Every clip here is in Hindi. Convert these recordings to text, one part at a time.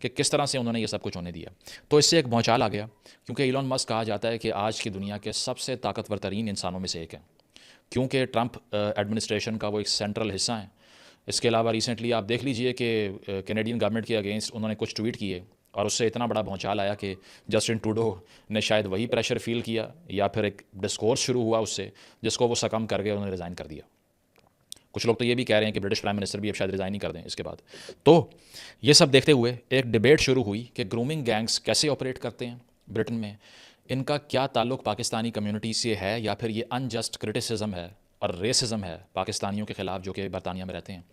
कि किस तरह से उन्होंने ये सब कुछ होने दिया। तो इससे एक भौचाल आ गया, क्योंकि इलॉन मस्क कहा जाता है कि आज की दुनिया के सबसे ताकतवर तरीन इंसानों में से एक है, क्योंकि ट्रंप एडमिनिस्ट्रेशन का वो एक सेंट्रल हिस्सा है। इसके अलावा रिसेंटली आप देख लीजिए कि कैनेडियन गवर्नमेंट के अगेंस्ट उन्होंने कुछ ट्वीट किए और उससे इतना बड़ा भौचाल आया कि जस्टिन ट्रूडो ने शायद वही प्रेशर फील किया या फिर एक डिस्कोर्स शुरू हुआ उससे, जिसको वो सकम कर गए, उन्होंने रिज़ाइन कर दिया। कुछ लोग तो ये भी कह रहे हैं कि ब्रिटिश प्राइम मिनिस्टर भी अब शायद रिज़ाइन ही कर दें इसके बाद। तो ये सब देखते हुए एक डिबेट शुरू हुई कि ग्रूमिंग गैंग्स कैसे ऑपरेट करते हैं ब्रिटेन में, इनका क्या ताल्लुक पाकिस्तानी कम्युनिटी से है या फिर ये अनजस्ट क्रिटिसिज्म है और रेसिज्म है पाकिस्तानियों के ख़िलाफ़ जो कि बरतानिया में रहते हैं।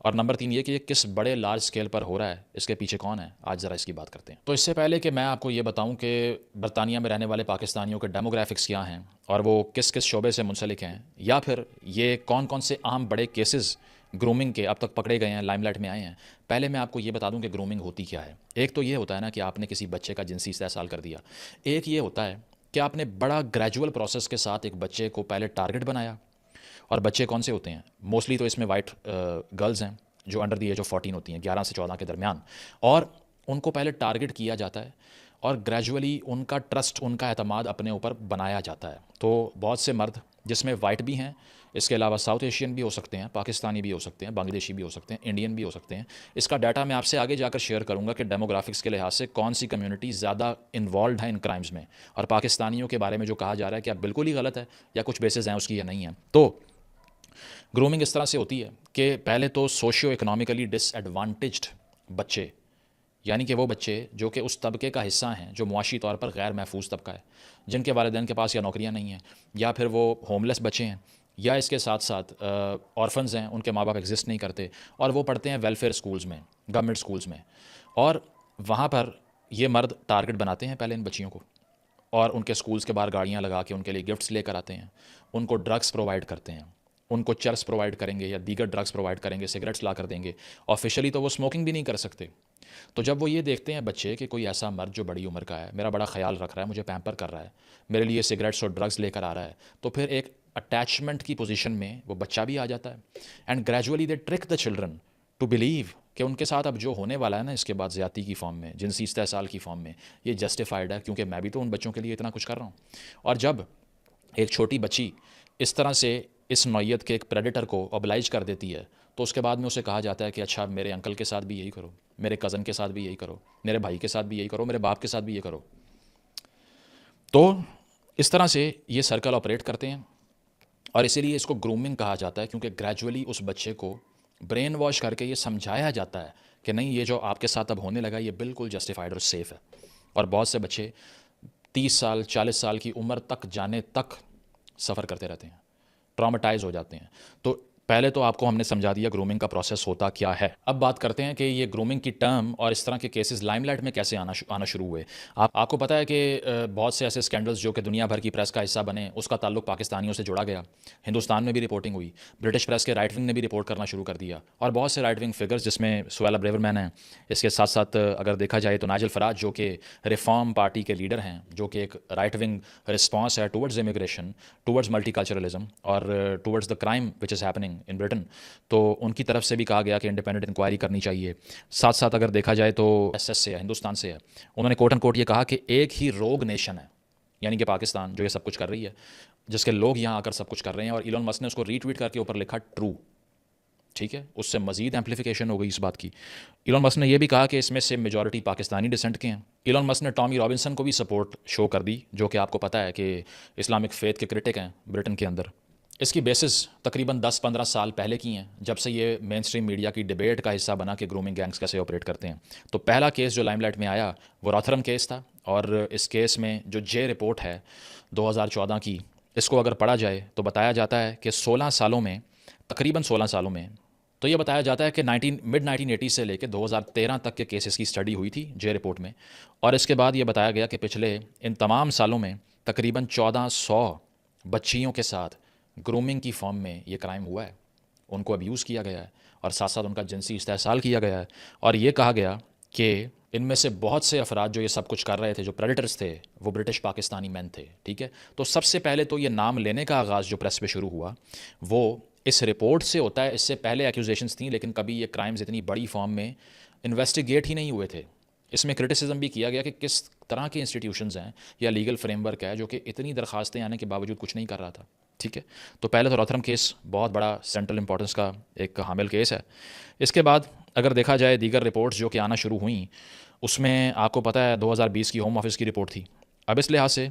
और नंबर 3 ये कि ये किस बड़े लार्ज स्केल पर हो रहा है, इसके पीछे कौन है, आज ज़रा इसकी बात करते हैं। तो इससे पहले कि मैं आपको ये बताऊं कि बरतानिया में रहने वाले पाकिस्तानियों के डेमोग्राफिक्स क्या हैं और वो किस किस शोबे से मुंसलिक हैं, या फिर ये कौन कौन से अहम बड़े केसेस ग्रूमिंग के अब तक पकड़े गए हैं, लाइमलाइट में आए हैं, पहले मैं आपको ये बता दूं कि ग्रूमिंग होती क्या है। एक तो ये होता है ना कि आपने किसी बच्चे का जिनसी इस्तेहसाल कर दिया। एक ये होता है कि आपने बड़ा ग्रेजुअल प्रोसेस के साथ एक बच्चे को पहले टारगेट बनाया। और बच्चे कौन से होते हैं? मोस्टली तो इसमें वाइट गर्ल्स हैं जो अंडर द एज ऑफ 14 होती हैं, 11 से 14 के दरमियान, और उनको पहले टारगेट किया जाता है और ग्रेजुअली उनका ट्रस्ट, उनका एतमाद अपने ऊपर बनाया जाता है। तो बहुत से मर्द जिसमें वाइट भी हैं, इसके अलावा साउथ एशियन भी हो सकते हैं, पाकिस्तानी भी हो सकते हैं, बांग्लादेशी भी हो सकते हैं, इंडियन भी हो सकते हैं। इसका डाटा मैं आपसे आगे जाकर शेयर करूंगा कि डेमोग्राफिक्स के लिहाज से कौन सी कम्युनिटी ज़्यादा इन्वॉल्व है इन क्राइम्स में, और पाकिस्तानियों के बारे में जो कहा जा रहा है क्या बिल्कुल ही गलत है या कुछ बेसिस हैं उसकी या नहीं है। तो ग्रूमिंग इस तरह से होती है कि पहले तो सोशियो इकोनॉमिकली डिसएडवांटेज्ड बच्चे, यानी कि वो बच्चे जो कि उस तबके का हिस्सा हैं जो मुआशी तौर पर गैर महफूज तबका है, जिनके वालिदैन के पास या नौकरियां नहीं हैं, या फिर वो होमलेस बच्चे हैं, या इसके साथ साथ ऑर्फन्स हैं, उनके माँ बाप एग्जिस्ट नहीं करते और वो पढ़ते हैं वेलफेयर स्कूल्स में, गवर्नमेंट स्कूल्स में। और वहाँ पर ये मर्द टारगेट बनाते हैं पहले इन बच्चियों को, और उनके स्कूल्स के बाहर गाड़ियाँ लगा के उनके लिए गिफ्ट्स लेकर आते हैं, उनको ड्रग्स प्रोवाइड करते हैं, उनको चर्स प्रोवाइड करेंगे या दीगर ड्रग्स प्रोवाइड करेंगे, सिगरेट्स ला कर देंगे। ऑफिशियली तो वो स्मोकिंग भी नहीं कर सकते। तो जब वो ये देखते हैं बच्चे कि कोई ऐसा मर्द जो बड़ी उम्र का है, मेरा बड़ा ख्याल रख रहा है, मुझे पैम्पर कर रहा है, मेरे लिए सिगरेट्स और ड्रग्स लेकर आ रहा है, तो फिर एक अटैचमेंट की पोजीशन में वो बच्चा भी आ जाता है। And gradually they trick the children to believe कि उनके साथ अब जो होने वाला है ना इसके बाद ज़्यादती की फॉर्म में, जिनसी इस्तेहसाल की फॉर्म में, ये जस्टिफाइड है क्योंकि मैं भी तो उन बच्चों के लिए इतना कुछ कर रहा हूँ। और जब एक छोटी बच्ची इस तरह से इस नौइयत के एक प्रेडेटर को ऑब्लाइज कर देती है, तो उसके बाद में उसे कहा जाता है कि अच्छा मेरे अंकल के साथ भी यही करो, मेरे कज़न के साथ भी यही करो, मेरे भाई के साथ भी यही करो, मेरे बाप के साथ भी ये करो। तो इस तरह से ये सर्कल ऑपरेट करते हैं और इसीलिए इसको ग्रूमिंग कहा जाता है, क्योंकि ग्रेजुअली उस बच्चे को ब्रेन वॉश करके ये समझाया जाता है कि नहीं, ये जो आपके साथ अब होने लगा ये बिल्कुल जस्टिफाइड और सेफ़ है। और बहुत से बच्चे 30 साल 40 साल की उम्र तक जाने तक सफ़र करते रहते हैं, ट्रॉमेटाइज हो जाते हैं। तो पहले तो आपको हमने समझा दिया ग्रूमिंग का प्रोसेस होता क्या है। अब बात करते हैं कि ये ग्रूमिंग की टर्म और इस तरह के केसेस लाइमलाइट में कैसे आना शुरू हुए। आपको पता है कि बहुत से ऐसे स्कैंडल्स जो कि दुनिया भर की प्रेस का हिस्सा बने, उसका ताल्लुक पाकिस्तानियों से जुड़ा गया। हिंदुस्तान में भी रिपोर्टिंग हुई, ब्रिटिश प्रेस के राइट विंग ने भी रिपोर्ट करना शुरू कर दिया, और बहुत से राइट विंग फिगर्स जिसमें सुएला ब्रेवरमैन हैं, इसके साथ साथ अगर देखा जाए तो नाइजल फराज जो कि रिफॉर्म पार्टी के लीडर हैं, जो कि एक राइट विंग रिस्पॉन्स है टूवर्ड्स इमिग्रेशन, टूवर्ड्स मल्टीकल्चरलिज्म और towards the crime which is happening in Britain. तो उनकी तरफ से भी कहा गया कि इंडिपेंडेंट इंक्वायरी करनी चाहिए। साथ साथ अगर देखा जाए तो एसएस से है, हिंदुस्तान से है, उन्होंने कोट एंड कोट ये कहा कि एक ही रोग नेशन है, यानी कि पाकिस्तान, जो ये सब कुछ कर रही है, जिसके लोग यहाँ आकर सब कुछ कर रहे हैं। और इलॉन मस्क ने उसको रीट्वीट करके ऊपर लिखा ट्रू। ठीक है, उससे मजीद एम्पलीफिकेशन हो गई इस बात की। इलॉन मस्क ने यह भी कहा कि इसमें से मेजॉरिटी पाकिस्तानी डिसेंट के हैं। इलॉन मस्क ने टॉमी रॉबिन्सन को भी सपोर्ट शो कर दी, जो कि आपको पता है कि इस्लामिक फेथ के क्रिटिक हैं ब्रिटेन के अंदर। इसकी बेसिस तकरीबन 10-15 साल पहले की हैं, जब से ये मेन स्ट्रीम मीडिया की डिबेट का हिस्सा बना कि ग्रूमिंग गैंग्स कैसे ऑपरेट करते हैं। तो पहला केस जो लाइमलाइट में आया वो रॉथरम केस था, और इस केस में जो जे रिपोर्ट है 2014 की, इसको अगर पढ़ा जाए तो बताया जाता है कि 16 सालों में, तकरीबन 16 सालों में, तो ये बताया जाता है कि मिड 1980 से लेकर 2013 तक के केसेस की स्टडी हुई थी जे रिपोर्ट में। और इसके बाद ये बताया गया कि पिछले इन तमाम सालों में तकरीबन 1400 बच्चियों के साथ ग्रूमिंग की फॉर्म में ये क्राइम हुआ है, उनको अब्यूज़ किया गया है और साथ साथ उनका जिनसी इस्तेहसाल किया गया है। और ये कहा गया कि इनमें से बहुत से अफराद जो ये सब कुछ कर रहे थे, जो प्रेडेटर्स थे, वो ब्रिटिश पाकिस्तानी मैन थे। ठीक है, तो सबसे पहले तो ये नाम लेने का आगाज़ जो प्रेस पे शुरू हुआ वो इस रिपोर्ट से होता है। इससे पहले एक्यूजेशंस थी, लेकिन कभी ये क्राइम्स इतनी बड़ी फॉर्म में इन्वेस्टिगेट ही नहीं हुए थे। इसमें क्रिटिसिज्म भी किया गया कि किस तरह के इंस्टीट्यूशंस हैं या लीगल फ्रेमवर्क है जो कि इतनी दरखास्तें आने के बावजूद कुछ नहीं कर रहा था। ठीक है, तो पहले तो रॉथरहम केस बहुत बड़ा सेंट्रल इंपॉर्टेंस का एक हामिल केस है। इसके बाद अगर देखा जाए दीगर रिपोर्ट्स जो कि आना शुरू हुई, उसमें आपको पता है 2020 की होम ऑफिस की रिपोर्ट थी। अब इस लिहाज से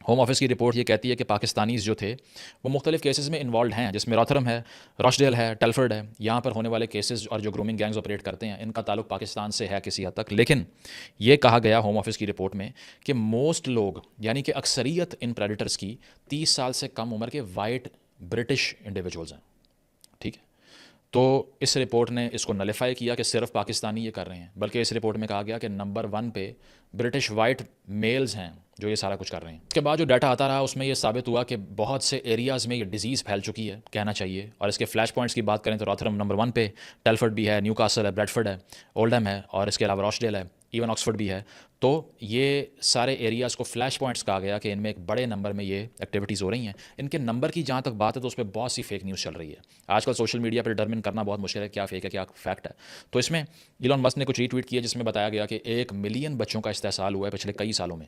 होम ऑफिस की रिपोर्ट ये कहती है कि पाकिस्तानीज़ जो थे वो मुख्तलिफ केसेस में इन्वॉल्व हैं, जिसमें रॉथरहम है, रॉचडेल है, टेलफर्ड है। यहाँ पर होने वाले केसेस और जो ग्रूमिंग गैंग्स ऑपरेट करते हैं इनका ताल्लुक पाकिस्तान से है किसी हद तक। लेकिन ये कहा गया होम ऑफिस की रिपोर्ट में कि मोस्ट लोग यानी कि अक्सरियत इन प्रेडिटर्स की 30 साल से कम उम्र के वाइट ब्रिटिश इंडिविजुअल्स हैं। ठीक है, तो इस रिपोर्ट ने इसको नलीफाई किया कि सिर्फ पाकिस्तानी ये कर रहे हैं, बल्कि इस रिपोर्ट में कहा गया कि नंबर 1 पे ब्रिटिश वाइट मेल्स हैं जो ये सारा कुछ कर रहे हैं। इसके बाद जो डाटा आता रहा उसमें ये साबित हुआ कि बहुत से एरियाज़ में ये डिजीज़ फैल चुकी है, कहना चाहिए। और इसके फ्लैश पॉइंट्स की बात करें तो रॉथरहम नंबर 1 पे, टेलफर्ड भी है, न्यूकासल है, ब्रेडफर्ड है, ओल्डहम है, और इसके अलावा रॉचडेल है, इवन ऑक्सफोर्ड भी है। तो ये सारे एरियाज़ को फ्लैश पॉइंट्स कहा गया कि इनमें एक बड़े नंबर में ये एक्टिविटीज़ हो रही हैं। इनके नंबर की जहाँ तक बात है तो उस पर बहुत सी फेक न्यूज़ चल रही है। आजकल सोशल मीडिया पर डिटरमिन करना बहुत मुश्किल है क्या फेक है क्या फैक्ट है। तो इसमें इलॉन मस्क ने कुछ रीट्वीट किया जिसमें बताया गया कि 1 मिलियन बच्चों का इस्तेसाल हुआ है पिछले कई सालों में,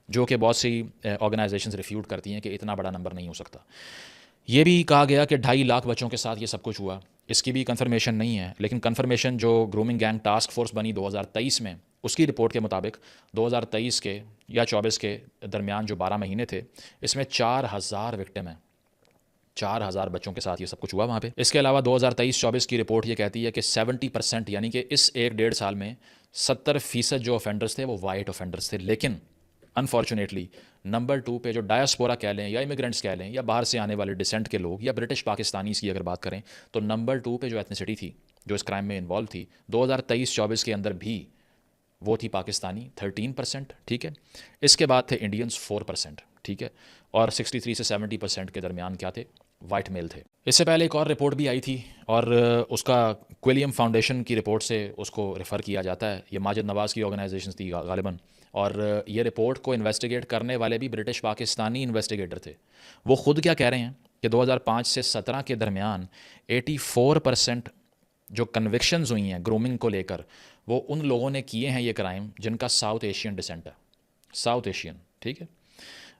जो कि बहुत सी ऑर्गेनाइजेशंस रिफ्यूट करती हैं कि इतना बड़ा नंबर नहीं हो सकता। ये भी कहा गया कि 2.5 लाख बच्चों के साथ ये सब कुछ हुआ। इसकी भी कंफर्मेशन नहीं है, लेकिन कंफर्मेशन जो ग्रूमिंग गैंग टास्क फोर्स बनी 2023 में, उसकी रिपोर्ट के मुताबिक 2023 के या 24 के दरमियान जो 12 महीने थे, इसमें 4000 विक्टिम हैं। 4000 बच्चों के साथ ये सब कुछ हुआ वहाँ पे। इसके अलावा 2023-24 की रिपोर्ट ये कहती है कि 70% यानी कि इस 1-1.5 साल में 70% जो ऑफेंडर्स थे वो वाइट ऑफेंडर्स थे। लेकिन अनफॉर्चुनेटली नंबर 2 पे जो डायस्पोरा कह लें या इमिग्रेंट्स कह लें या बाहर से आने वाले डिसेंट के लोग या ब्रिटिश पाकिस्तानीज़ की अगर बात करें, तो नंबर 2 पे जो एथनिसिटी थी जो इस क्राइम में इन्वॉल्व थी 2023-24 के अंदर भी वो थी पाकिस्तानी 13%। ठीक है, इसके बाद थे इंडियंस 4%। ठीक है, और 63 से 70% के दरमियान क्या थे, वाइट मेल थे। इससे पहले एक और रिपोर्ट भी आई थी और उसका क्विलियम फाउंडेशन की रिपोर्ट से उसको रेफ़र किया जाता है। ये माजिद नवाज़ की ऑर्गेनाइजेशन थी गालिबन, और ये रिपोर्ट को इन्वेस्टिगेट करने वाले भी ब्रिटिश पाकिस्तानी इन्वेस्टिगेटर थे। वो ख़ुद क्या कह रहे हैं कि 2005 से 17 के दरमियान 84% जो कन्विक्शंस हुई हैं ग्रूमिंग को लेकर, वो उन लोगों ने किए हैं ये क्राइम जिनका साउथ एशियन डिसेंट है, साउथ एशियन। ठीक है,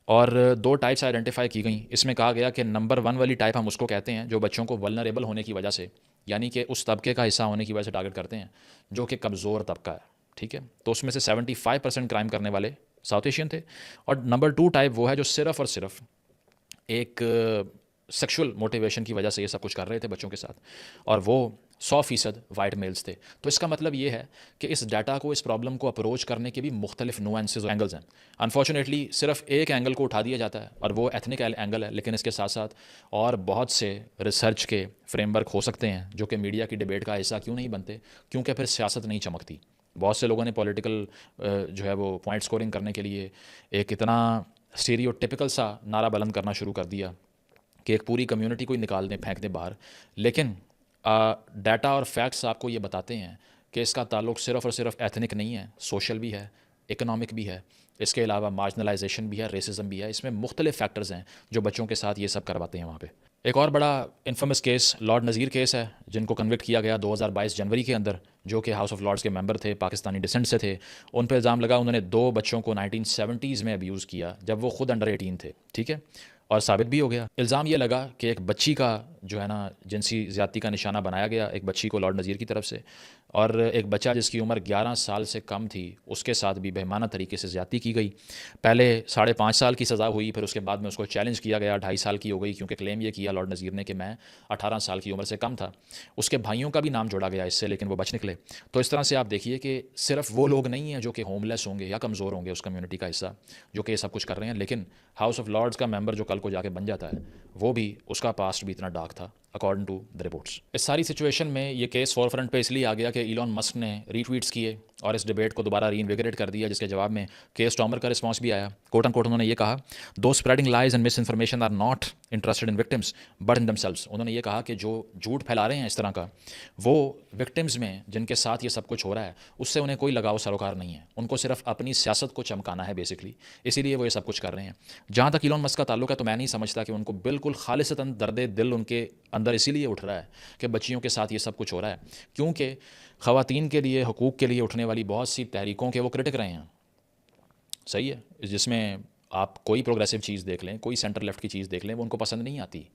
और 2 टाइप्स आइडेंटिफाई की गई। इसमें कहा गया कि नंबर 1 वाली टाइप हम उसको कहते हैं जो बच्चों को वल्नरेबल होने की वजह से, यानी कि उस तबके का हिस्सा होने की वजह से टारगेट करते हैं जो कि कमज़ोर तबका है। ठीक है, तो उसमें से 75% क्राइम करने वाले साउथ एशियन थे। और नंबर 2 टाइप वो है जो सिर्फ़ और सिर्फ एक सेक्सुअल मोटिवेशन की वजह से ये सब कुछ कर रहे थे बच्चों के साथ, और वो 100% वाइट मेल्स थे। तो इसका मतलब ये है कि इस डाटा को, इस प्रॉब्लम को अप्रोच करने के भी मुख्तलिफ नुआंसेस और एंगल्स हैं। अनफॉर्चुनेटली सिर्फ एक एंगल को उठा दिया जाता है और वो एथनिक एंगल है, लेकिन इसके साथ साथ और बहुत से रिसर्च के फ्रेमवर्क हो सकते हैं जो कि मीडिया की डिबेट का हिस्सा क्यों नहीं बनते, क्योंकि फिर सियासत नहीं चमकती। बहुत से लोगों ने पॉलिटिकल जो है वो पॉइंट स्कोरिंग करने के लिए एक इतना स्टीरियोटिपिकल सा नारा बुलंद करना शुरू कर दिया कि एक पूरी कम्युनिटी को ही निकाल दें, फेंक दें बाहर। लेकिन डाटा और फैक्ट्स आपको ये बताते हैं कि इसका ताल्लुक सिर्फ़ और सिर्फ एथनिक नहीं है, सोशल भी है, इकोनॉमिक भी है, इसके अलावा मार्जिनलाइजेशन भी है, रेसिज्म भी है। इसमें मुख्तलिफ फैक्टर्स हैं जो बच्चों के साथ ये सब करवाते हैं वहाँ पे। एक और बड़ा इन्फेमस केस लॉर्ड नज़ीर केस है, जिनको कन्विक्ट किया गया 2022 जनवरी के अंदर, जो कि हाउस ऑफ लॉर्ड्स के मेंबर थे, पाकिस्तानी डिसेंट से थे। उन पर इल्ज़ाम लगा उन्होंने 2 बच्चों को 1970s में अब्यूज़ किया जब वो खुद अंडर 18 थे। ठीक है, और साबित भी हो गया। इल्ज़ाम ये लगा कि एक बच्ची का जो है ना जिनसी ज़्यादती का निशाना बनाया गया, एक बच्ची को लॉर्ड नज़ीर की तरफ से, और एक बच्चा जिसकी उम्र 11 साल से कम थी उसके साथ भी बेईमाना तरीके से ज़्यादती की गई। पहले 5.5 साल की सज़ा हुई, फिर उसके बाद में उसको चैलेंज किया गया, 2.5 साल की हो गई, क्योंकि क्लेम ये किया लॉर्ड नज़ीर ने कि मैं 18 साल की उम्र से कम था। उसके भाइयों का भी नाम जोड़ा गया इससे, लेकिन वो बच निकले। तो इस तरह से आप देखिए कि सिर्फ वो लोग नहीं हैं जो कि होमलेस होंगे या कमज़ोर होंगे उस कम्युनिटी का हिस्सा जो कि ये सब कुछ कर रहे हैं, लेकिन हाउस ऑफ लॉर्ड्स का मेंबर जो कल को जाके बन जाता है वो भी, उसका पास्ट भी इतना डार्क था अकॉर्डिंग टू द रिपोर्ट्स। इस सारी सिचुएशन में ये केस फॉरफ्रंट पे इसलिए आ गया कि इलॉन मस्क ने रीट्वीट्स किए और इस डिबेट को दोबारा रीइन्विगरेट कर दिया, जिसके जवाब में केयर स्टार्मर का रिस्पांस भी आया। कोट एंड कोट उन्होंने ये कहा, those spreading lies and misinformation are not interested in victims but in themselves. उन्होंने ये कहा कि जो झूठ फैला रहे हैं इस तरह का, वो विक्टिम्स में जिनके साथ ये सब कुछ हो रहा है उससे उन्हें कोई लगाव सरोकार नहीं है, उनको सिर्फ अपनी सियासत को चमकाना है बेसिकली, इसीलिए वो ये सब कुछ कर रहे हैं। जहाँ तक इलॉन मस्क का ताल्लुक है तो मैं नहीं समझता कि उनको बिल्कुल खालिसतन दर्द दिल उनके अंदर इसीलिए उठ रहा है कि बच्चियों के साथ ये सब कुछ हो रहा है, क्योंकि ख़वातीन के लिए, हकूक़ के लिए उठने वाली बहुत सी तहरीकों के वो क्रिटिक रहे हैं। सही है, जिसमें आप कोई प्रोग्रेसिव चीज़ देख लें, कोई सेंटर लेफ्ट की चीज़ देख लें, वो उनको पसंद नहीं आती।